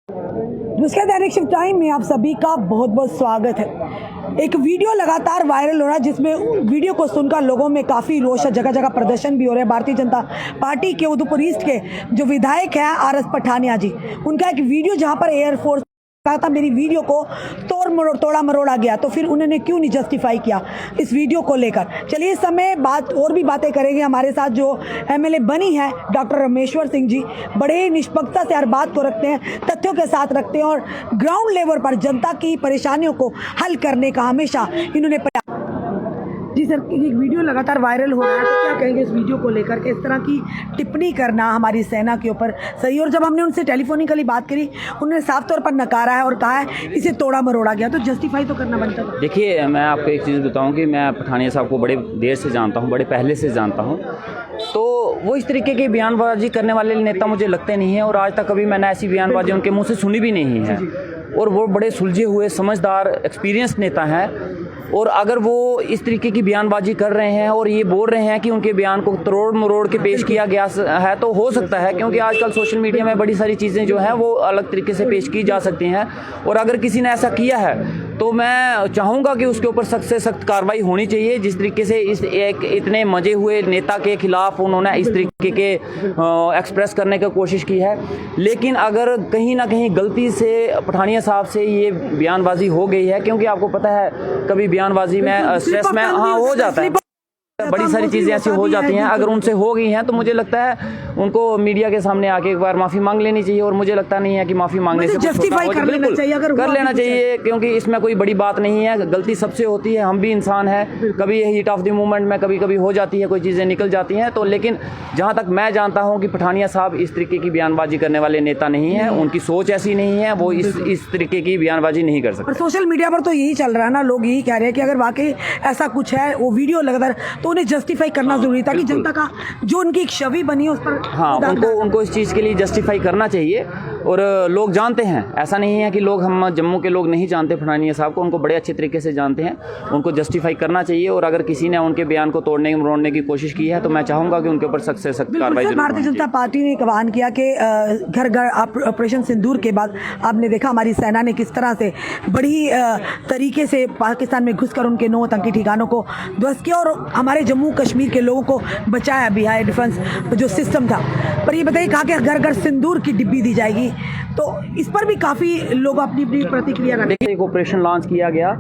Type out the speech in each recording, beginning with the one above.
नमस्कार, दैनिक shift time में आप सभी का बहुत बहुत स्वागत है। एक वीडियो लगातार वायरल हो रहा है जिसमें वीडियो को सुनकर लोगों में काफ़ी रोष है, जगह जगह प्रदर्शन भी हो रहे हैं। भारतीय जनता पार्टी के उदयपुर ईस्ट के जो विधायक हैं RS पठानिया जी, उनका एक वीडियो जहां पर एयरफोर्स कहा था मेरी वीडियो को तोड़ा मरोड़ा गया, तो फिर उन्होंने क्यों नहीं जस्टिफाई किया इस वीडियो को लेकर। चलिए इस समय और भी बातें करेंगे। हमारे साथ जो MLA बनी है डॉक्टर रमेश्वर सिंह जी, बड़े निष्पक्षता से हर बात को रखते हैं, तथ्यों के साथ रखते हैं और ग्राउंड लेवल पर जनता की परेशानियों को हल करने का हमेशा इन्होंने जी सर, एक वीडियो लगातार वायरल हो रहा है, तो क्या कहेंगे इस वीडियो को लेकर के? इस तरह की टिप्पणी करना हमारी सेना के ऊपर सही? और जब हमने उनसे टेलीफोनिकली बात करी, उन्होंने साफ तौर पर नकारा है और कहा है इसे तोड़ा मरोड़ा गया, तो जस्टिफाई तो करना बनता था। देखिए, मैं आपको एक चीज़ बताऊं कि मैं पठानिया साहब को बड़े देर से जानता हूं, बड़े पहले से जानता हूं, तो वो इस तरीके की बयानबाजी करने वाले नेता मुझे लगते नहीं हैं और आज तक कभी मैंने ऐसी बयानबाजी उनके मुँह से सुनी भी नहीं है। और वो बड़े सुलझे हुए, समझदार, एक्सपीरियंस नेता हैं। और अगर वो इस तरीके की बयानबाजी कर रहे हैं और ये बोल रहे हैं कि उनके बयान को तोड़ मरोड़ के पेश किया गया है, तो हो सकता है, क्योंकि आजकल सोशल मीडिया में बड़ी सारी चीज़ें जो हैं वो अलग तरीके से पेश की जा सकती हैं। और अगर किसी ने ऐसा किया है तो मैं चाहूँगा कि उसके ऊपर सख्त से सख्त कार्रवाई होनी चाहिए। जिस तरीके से इस एक इतने मजे हुए नेता के खिलाफ उन्होंने इस तरीके के एक्सप्रेस करने की कोशिश की है, लेकिन अगर कहीं ना कहीं गलती से पठानिया साहब से ये बयानबाजी हो गई है, क्योंकि आपको पता है कभी बयानबाजी में स्ट्रेस में हो जाता है, बड़ी सारी चीज़ें ऐसी हो जाती हैं। अगर उनसे हो गई हैं तो मुझे लगता है उनको मीडिया के सामने आके एक बार माफ़ी मांग लेनी चाहिए। और मुझे लगता नहीं है कि माफ़ी मांगने से जस्टिफाई कर लेना चाहिए, अगर कर लेना चाहिए, क्योंकि इसमें कोई बड़ी बात नहीं है। गलती सबसे होती है, हम भी इंसान हैं, कभी हीट ऑफ द मोमेंट में कभी कभी हो जाती है, कोई चीज़ें निकल जाती हैं। तो लेकिन जहाँ तक मैं जानता हूँ कि पठानिया साहब इस तरीके की बयानबाजी करने वाले नेता नहीं है, उनकी सोच ऐसी नहीं है, वो इस तरीके की बयानबाजी नहीं कर सकते। सोशल मीडिया पर तो यही चल रहा है ना, लोग यही कह रहे हैं कि अगर वाकई ऐसा कुछ है, वो वीडियो लगातार, तो उन्हें जस्टिफाई करना जरूरी था कि जनता का जो उनकी एक छवि बनी है उस पर, हाँ, उनको इस चीज़ के लिए जस्टिफाई करना चाहिए। और लोग जानते हैं, ऐसा नहीं है कि लोग, हम जम्मू के लोग नहीं जानते पठानिया साहब को, उनको बड़े अच्छे तरीके से जानते हैं, उनको जस्टिफाई करना चाहिए। और अगर किसी ने उनके बयान को तोड़ने मरोड़ने की कोशिश की है तो मैं चाहूँगा कि उनके ऊपर सख्त से सख्त कार्रवाई। भारतीय जनता पार्टी ने एक आह्वान किया कि घर घर ऑपरेशन सिंदूर के बाद आपने देखा हमारी सेना ने किस तरह से बड़ी तरीके से पाकिस्तान में घुसकर उनके 9 आतंकी ठिकानों को ध्वस्त किया और हमारे जम्मू कश्मीर के लोगों को बचाया भी है, डिफेंस जो सिस्टम था। पर ये बताइए, कहा कि घर घर सिंदूर की डिब्बी दी जाएगी, तो इस पर भी काफ़ी लोग अपनी अपनी प्रतिक्रिया रखते हैं। एक ऑपरेशन लॉन्च किया गया,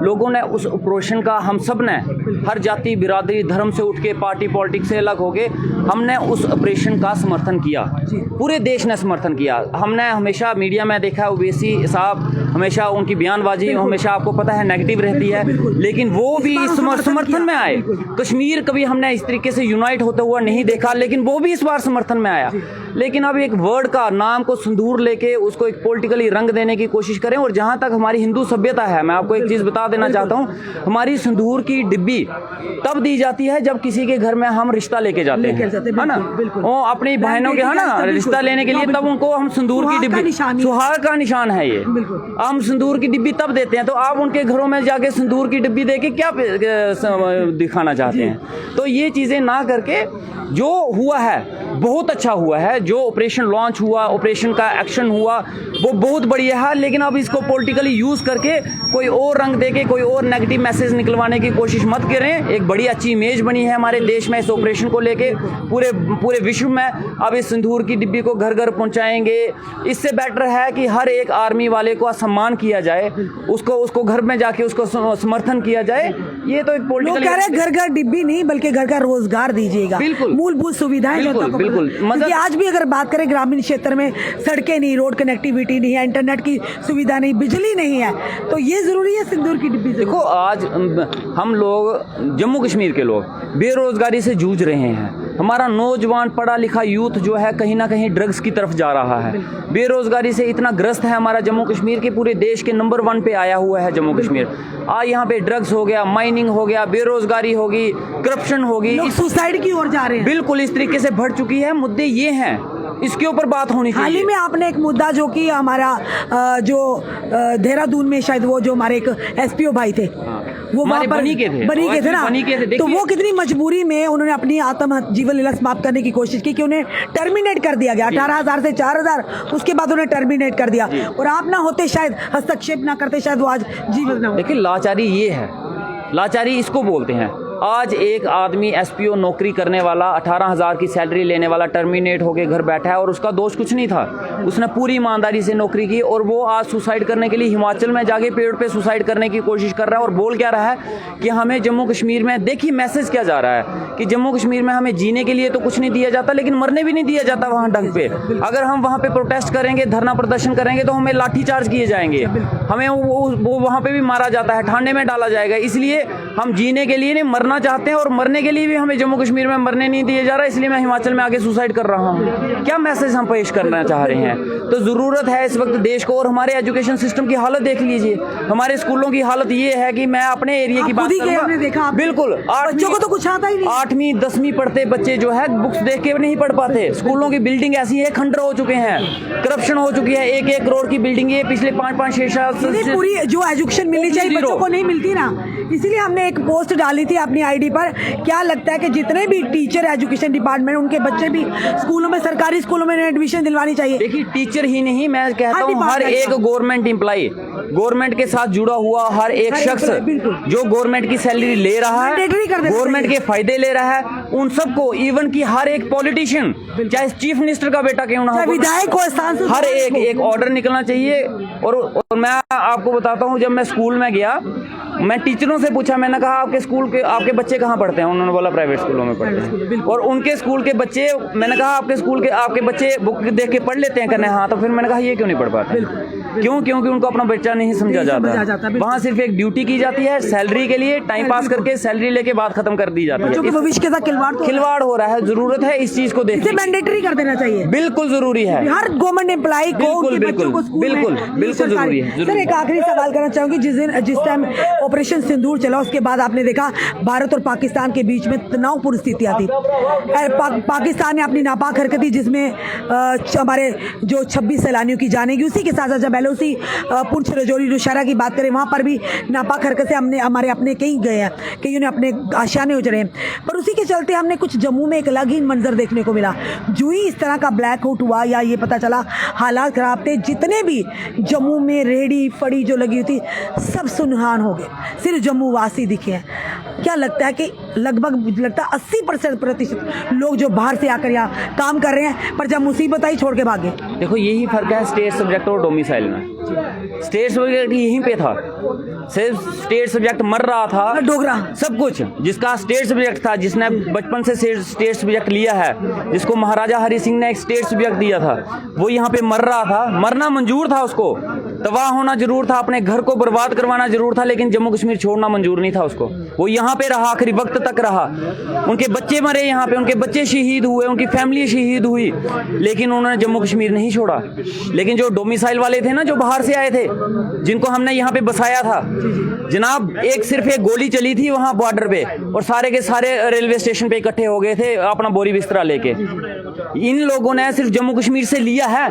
लोगों ने उस ऑपरेशन का, हम सब ने, हर जाति बिरादरी धर्म से उठ के, पार्टी पॉलिटिक्स से अलग हो गए, हमने उस ऑपरेशन का समर्थन किया, पूरे देश ने समर्थन किया। हमने हमेशा मीडिया में देखा ओवैसी साहब, हमेशा उनकी बयानबाजी हमेशा आपको पता है नेगेटिव रहती है, लेकिन वो भी समर्थन में आए। कश्मीर कभी हमने इस तरीके से यूनाइट होता हुआ नहीं देखा, लेकिन वो भी इस बार समर्थन में आया। लेकिन अब एक वर्ड का, नाम को सिंदूर लेके उसको एक पॉलिटिकली रंग देने की कोशिश करें। और जहां तक हमारी हिंदू सभ्यता है, मैं आपको एक चीज बता देना चाहता हूं, हमारी सिंदूर की डिब्बी तब दी जाती है जब किसी के घर में हम रिश्ता लेके जाते हैं, है ना, वो अपनी बहनों के, है ना, रिश्ता लेने के लिए, तब उनको हम सिंदूर की डिब्बी, सुहाग का निशान है ये, हम सिंदूर की डिब्बी तब देते हैं। तो आप उनके घरों में जाके सिंदूर की डिब्बी देके क्या दिखाना चाहते हैं? तो ये चीजें ना करके, जो हुआ है बहुत अच्छा हुआ है, जो ऑपरेशन लॉन्च हुआ, ऑपरेशन का एक्शन हुआ, वो बहुत बढ़िया है। लेकिन अब इसको पॉलिटिकली यूज करके कोई और रंग देके कोई और नेगेटिव मैसेज निकलवाने की कोशिश मत करें। एक बड़ी अच्छी इमेज बनी है हमारे देश में इस ऑपरेशन को लेके, पूरे विश्व में अब इस सिंदूर की डिब्बी को घर घर पहुंचाएंगे। इससे बेटर है कि हर एक आर्मी वाले को सम्मान किया जाए, उसको घर में जाके उसको समर्थन किया जाए। ये तो एक पॉलिटिकल, घर घर डिब्बी नहीं बल्कि घर घर रोजगार दीजिएगा, बिल्कुल, मूलभूत सुविधाएं। बिल्कुल, मतलब आज भी अगर बात करें ग्रामीण क्षेत्र में सड़कें नहीं, रोड कनेक्टिविटी नहीं है, इंटरनेट की सुविधा नहीं, बिजली नहीं है, तो ये जरूरी है सिंदूर की डिब्बी। देखो, आज हम लोग, जम्मू कश्मीर के लोग बेरोजगारी से जूझ रहे हैं। हमारा नौजवान पढ़ा लिखा यूथ जो है कहीं ना कहीं ड्रग्स की तरफ जा रहा है, बेरोजगारी से इतना ग्रस्त है हमारा जम्मू कश्मीर के, पूरे देश के नंबर 1 पे आया हुआ है जम्मू कश्मीर। आज यहाँ पे ड्रग्स हो गया, माइनिंग हो गया, बेरोजगारी होगी, करप्शन होगी, सुसाइड की ओर जा रहे हैं। बिल्कुल इस तरीके से बढ़ चुकी है। मुद्दे ये हैं इसके ऊपर बात होनी हाल ही चाहिए। में आपने एक मुद्दा जो कि हमारा जो देहरादून में शायद वो जो हमारे एक एसपीओ भाई थे वो हमारे वहाँ पर बनी के थे। बनी के थे ना, बनी के थे। तो देखिए- वो कितनी मजबूरी में उन्होंने अपनी आत्म जीवन लीला समाप्त करने की कोशिश की कि उन्हें टर्मिनेट कर दिया गया 18,000 से 4,000, उसके बाद उन्हें टर्मिनेट कर दिया, और आप ना होते शायद, हस्तक्षेप ना करते शायद वो आज जीवन ना होता। देखिए लाचारी ये है, लाचारी इसको बोलते हैं। आज एक आदमी एसपीओ नौकरी करने वाला 18,000 की सैलरी लेने वाला टर्मिनेट होकर घर बैठा है और उसका दोष कुछ नहीं था, उसने पूरी ईमानदारी से नौकरी की और वो आज सुसाइड करने के लिए हिमाचल में जाके पेड़ पे सुसाइड करने की कोशिश कर रहा है और बोल क्या रहा है कि हमें जम्मू कश्मीर में, देखिए मैसेज क्या जा रहा है कि जम्मू कश्मीर में हमें जीने के लिए तो कुछ नहीं दिया जाता लेकिन मरने भी नहीं दिया जाता वहाँ ढंग पे। अगर हम वहाँ पे प्रोटेस्ट करेंगे, धरना प्रदर्शन करेंगे तो हमें लाठी चार्ज किए जाएंगे, हमें वो वहाँ पे भी मारा जाता है, ठाणे में डाला जाएगा। इसलिए हम जीने के लिए नहीं मरना चाहते हैं और मरने के लिए भी हमें जम्मू कश्मीर में मरने नहीं दिया जा रहा, इसलिए मैं हिमाचल में आके सुसाइड कर रहा हूँ। क्या मैसेज हम पेश करना चाह रहे हैं? तो ज़रूरत है इस वक्त देश को, और हमारे एजुकेशन सिस्टम की हालत देख लीजिए, हमारे स्कूलों की हालत ये है कि मैं अपने एरिया की बात आपने देखा, बिल्कुल बच्चों को तो कुछ आता ही नहीं। 8वीं 10वीं पढ़ते बच्चे जो है बुक्स देख के नहीं पढ़ पाते। स्कूलों की बिल्डिंग ऐसी है, खंडर हो चुके हैं, करप्शन हो चुकी है, 1-1 करोड़ की बिल्डिंग है पिछले 5-5-6 साल से। पूरी जो एजुकेशन मिलनी चाहिए बच्चों को नहीं मिलती ना, इसीलिए हमने एक पोस्ट डाली थी अपनी आईडी पर। क्या लगता है कि जितने भी टीचर एजुकेशन डिपार्टमेंट, उनके बच्चे भी स्कूलों में, सरकारी स्कूलों में एडमिशन दिलवानी चाहिए। देखिए टीचर ही नहीं, मैं कहता हूँ हर एक गवर्नमेंट एम्प्लॉय, गवर्नमेंट के साथ जुड़ा हुआ हर एक शख्स जो गवर्नमेंट की सैलरी ले रहा है, गवर्नमेंट के फायदे ले रहा है, उन सबको, इवन की हर एक पॉलिटिशियन, चाहे चीफ मिनिस्टर का बेटा क्यों ना हो, विधायक को, हर एक ऑर्डर निकलना चाहिए। और मैं आपको बताता हूँ, जब मैं स्कूल में गया, मैं टीचरों से पूछा, मैंने कहा आपके स्कूल के, आपके बच्चे कहाँ पढ़ते हैं? उन्होंने बोला प्राइवेट स्कूलों में पढ़ते हैं। और उनके स्कूल के बच्चे, मैंने कहा आपके स्कूल के, आपके बच्चे बुक देख के पढ़ लेते हैं? कहने हाँ। तो फिर मैंने कहा ये क्यों नहीं पढ़ पाते? क्यों? क्योंकि उनको अपना बच्चा नहीं समझा जाता। वहाँ सिर्फ एक ड्यूटी की जाती है, सैलरी के लिए टाइम पास करके सैलरी लेके बात खत्म कर दी जाती है। भविष्य के साथ खिलवाड़ हो रहा है। जरूरत है इस चीज को देखने, मैंडेटरी कर देना चाहिए, बिल्कुल जरूरी है। हर गवर्नमेंट एम्प्लॉय को, बिल्कुल जरूरी है। सर एक आखिरी सवाल करना चाहूंगी, जिस टाइम ऑपरेशन सिंदूर चला उसके बाद आपने देखा भारत और पाकिस्तान के बीच में तनावपूर्ण स्थितियां थी। पाकिस्तान ने अपनी नापाक हरकत, जिसमें हमारे जो 26 सैलानियों की जाने की, उसी के साथ साथ बेलूसी, पुंछ, रजौरी, नौशहरा की बात करें, वहाँ पर भी नापाक हरकत से हमारे अपने कई गए हैं, कईयों ने अपने आशियाने उजड़े हैं। पर उसी के चलते हमने कुछ जम्मू में एक अलग ही मंजर देखने को मिला। जो ही इस तरह का ब्लैकआउट हुआ या ये पता चला हालात खराब थे, जितने भी जम्मू में रेहड़ी फड़ी जो लगी हुई थी सब सुनसान हो गए, सिर्फ जम्मू वासी दिखे हैं। क्या लगता है कि लगभग लगता है 80% लोग जो बाहर से आकर यहाँ काम कर रहे हैं, पर जब मुसीबत आई छोड़ के भागे। देखो यही फर्क है स्टेट सब्जेक्ट और डोमिसाइल में। स्टेट सब्जेक्ट यहीं पे था, सिर्फ स्टेट सब्जेक्ट मर रहा था, डोगरा सब कुछ जिसका स्टेट सब्जेक्ट था, जिसने बचपन से स्टेट सब्जेक्ट लिया है, जिसको महाराजा हरि सिंह ने एक स्टेट सब्जेक्ट दिया था, वो यहाँ पे मर रहा था। मरना मंजूर था, उसको तबाह होना जरूर था, अपने घर को बर्बाद करवाना जरूर था, लेकिन जम्मू कश्मीर छोड़ना मंजूर नहीं था उसको। वो यहाँ पे रहा, आखिरी वक्त तक रहा। उनके बच्चे मरे यहाँ पे, उनके बच्चे शहीद हुए, उनकी फैमिली शहीद हुई, लेकिन उन्होंने जम्मू कश्मीर नहीं छोड़ा। लेकिन जो डोमिसाइल वाले थे ना, जो बाहर से आए थे, जिनको हमने यहाँ पे बसाया था, जनाब सिर्फ एक गोली चली थी वहाँ बॉर्डर पे और सारे के सारे रेलवे स्टेशन पे इकट्ठे हो गए थे अपना बोरी बिस्तरा लेके। इन लोगों ने सिर्फ जम्मू कश्मीर से लिया है,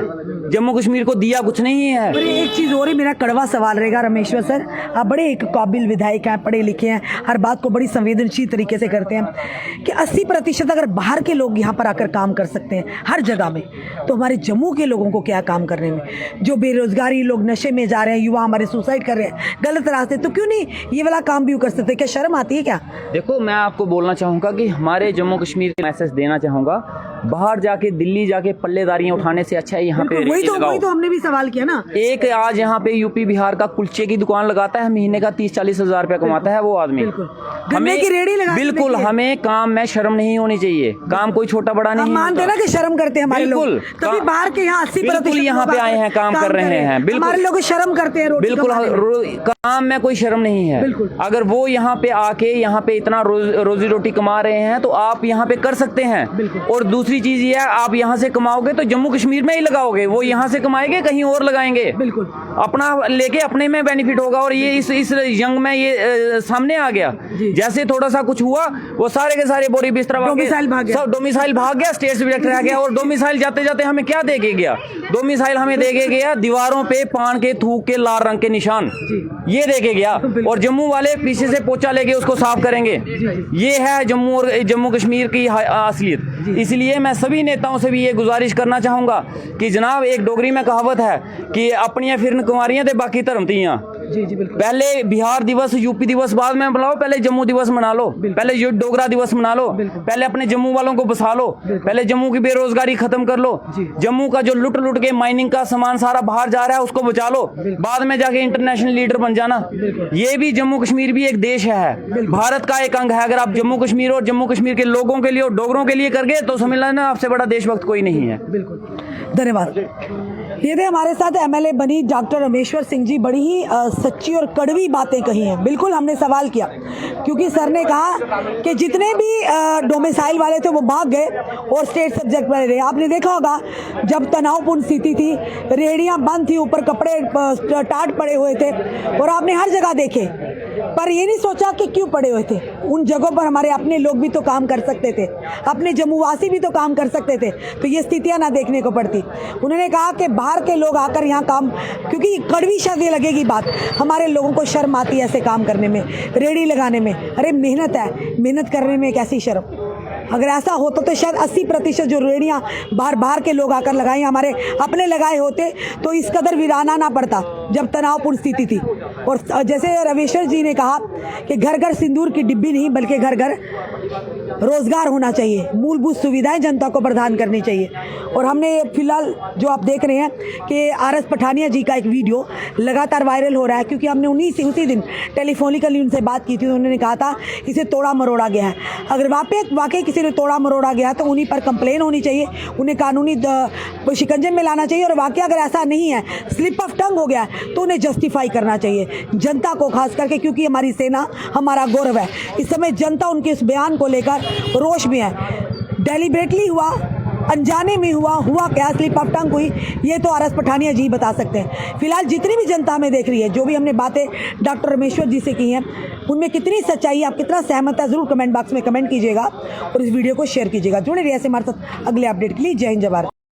जम्मू कश्मीर को दिया कुछ नहीं है। एक चीज और ही मेरा कड़वा सवाल रहेगा रमेश्वर सर, आप बड़े एक काबिल विधायक हैं, पढ़े लिखे हैं, हर बात को बड़ी संवेदनशील तरीके से करते हैं कि 80% अगर बाहर के लोग यहाँ पर आकर काम कर सकते हैं हर जगह में, तो हमारे जम्मू के लोगों को क्या काम करने में? जो बेरोजगारी, लोग नशे में जा रहे हैं, युवा हमारे सुसाइड कर रहे हैं गलत रास्ते, तो क्यों नहीं ये वाला काम भी कर सकते? क्या शर्म आती है क्या? देखो मैं आपको बोलना चाहूँगा कि हमारे जम्मू कश्मीर के मैसेज देना चाहूँगा, बाहर जाके दिल्ली जाके पल्लेदारियां उठाने से अच्छा है यहाँ पे वही तो हमने भी सवाल किया ना। एक आज यहाँ पे यूपी बिहार का कुलचे की दुकान लगाता है, महीने का 30-40 हज़ार रुपया कमाता है वो आदमी। गन्ने की रेहड़ी लगा, बिल्कुल हमें काम में शर्म नहीं होनी चाहिए। काम कोई छोटा बड़ा नहीं, मानते ना कि शर्म करते हैं हमारे लोग, तभी बाहर के यहाँ 80% यहाँ पे आए हैं, काम कर रहे हैं। बिल्कुल हमारे लोग शर्म करते हैं, बिल्कुल काम में कोई शर्म नहीं है। अगर वो यहाँ पे आके यहाँ पे इतना रोजी रोटी कमा रहे हैं तो आप यहाँ पे कर सकते हैं। और दूसरी चीज ये क्या आप यहाँ से कमाओगे तो जम्मू कश्मीर में ही लगाओगे, वो यहाँ से कमाएंगे कहीं और लगाएंगे, बिल्कुल अपना लेके अपने में बेनिफिट होगा। और ये इस यंग में ये सामने आ गया, जैसे थोड़ा सा कुछ हुआ वो सारे के सारे बोरी बिस्तरा डोमिसाइल भाग गया, सब डोमिसाइल भाग गया, स्टेट सब्जेक्ट रह गया। और डोमिसाइल जाते जाते हमें क्या दे के गया? डोमिसाइल हमें दे के गया दीवारों पे पान के थूक के लाल रंग के निशान, ये दे के गया। और जम्मू वाले पीछे से पोछा लेके उसको साफ करेंगे। ये है जम्मू और जम्मू कश्मीर की असलियत। इसलिए मैं सभी नेताओं से भी ये गुजारिश करना चाहूंगा कि जनाब, एक डोगरी में कहावत है कि अपनियां फिरन कुंवारियां ते बाकी धर्म तियां। पहले बिहार दिवस, यूपी दिवस बाद में बुलाओ, पहले जम्मू दिवस मना लो, पहले डोगरा दिवस मना लो, पहले अपने जम्मू वालों को बसा लो, पहले जम्मू की बेरोजगारी खत्म कर लो, जम्मू का जो लुट लुट के माइनिंग का सामान सारा बाहर जा रहा है उसको बचा लो, बाद में जाके इंटरनेशनल लीडर बन जाना। ये भी जम्मू कश्मीर भी एक देश है, भारत का एक अंग है। अगर आप जम्मू कश्मीर और जम्मू कश्मीर के लोगों के लिए और डोगरों के लिए कर गए तो समझ लेना आपसे बड़ा देशभक्त कोई नहीं है। बिल्कुल, धन्यवाद। ये थे हमारे साथ एमएलए बनी डॉक्टर रामेश्वर सिंह जी। बड़ी ही सच्ची और कड़वी बातें कही हैं। बिल्कुल हमने सवाल किया क्योंकि सर ने कहा कि जितने भी डोमिसाइल वाले थे वो भाग गए और स्टेट सब्जेक्ट वाले रहे। आपने देखा होगा जब तनावपूर्ण स्थिति थी, रेहड़ियां बंद थी, ऊपर कपड़े टाट पड़े हुए थे और आपने हर जगह देखे, पर ये नहीं सोचा कि क्यों पड़े हुए थे। उन जगहों पर हमारे अपने लोग भी तो काम कर सकते थे, अपने जम्मूवासी भी तो काम कर सकते थे, तो ये स्थितियां ना देखने को पड़ती। उन्होंने कहा कि बाहर के लोग आकर यहाँ काम, क्योंकि कड़वी शब्द ये लगेगी बात, हमारे लोगों को शर्म आती है ऐसे काम करने में, रेहड़ी लगाने में। अरे मेहनत है, मेहनत करने में कैसी शर्म? अगर ऐसा होता तो शायद 80% जो रेहड़ियाँ बाहर के लोग आकर लगाई, हमारे अपने लगाए होते तो इस कदर वीराना ना पड़ता जब तनावपूर्ण स्थिति थी। और जैसे रामेश्वर जी ने कहा कि घर घर सिंदूर की डिब्बी नहीं, बल्कि घर घर रोजगार होना चाहिए, मूलभूत सुविधाएं जनता को प्रदान करनी चाहिए। और हमने फिलहाल जो आप देख रहे हैं कि आरएस पठानिया जी का एक वीडियो लगातार वायरल हो रहा है, क्योंकि हमने उसी दिन टेलीफोनिकली उनसे बात की थी। उन्होंने कहा था इसे तोड़ा मरोड़ा गया है। अगर वाकई किसी ने तोड़ा मरोड़ा गया तो उन्हीं पर कंप्लेन होनी चाहिए, उन्हें कानूनी शिकंजे में लाना चाहिए। और वाकई अगर ऐसा नहीं है, स्लिप ऑफ टंग हो गया तो उन्हें जस्टिफाई करना चाहिए जनता को, खास करके क्योंकि हमारी सेना हमारा गौरव है। इस समय जनता उनके इस बयान को लेकर रोष में है। डेलिबरेटली हुआ, अनजाने में हुआ क्या, स्लिप ऑफ टंग हुई, ये तो आरएस पठानिया जी बता सकते हैं। फिलहाल जितनी भी जनता हमें देख रही है, जो भी हमने बातें डॉक्टर रामेश्वर जी से की हैं, उनमें कितनी सच्चाई है, आप कितना सहमत है, जरूर कमेंट बॉक्स में कमेंट कीजिएगा और इस वीडियो को शेयर कीजिएगा। जुड़े रहिए ऐसे हमारे साथ अगले अपडेट के लिए। जय हिंद, जय भारत।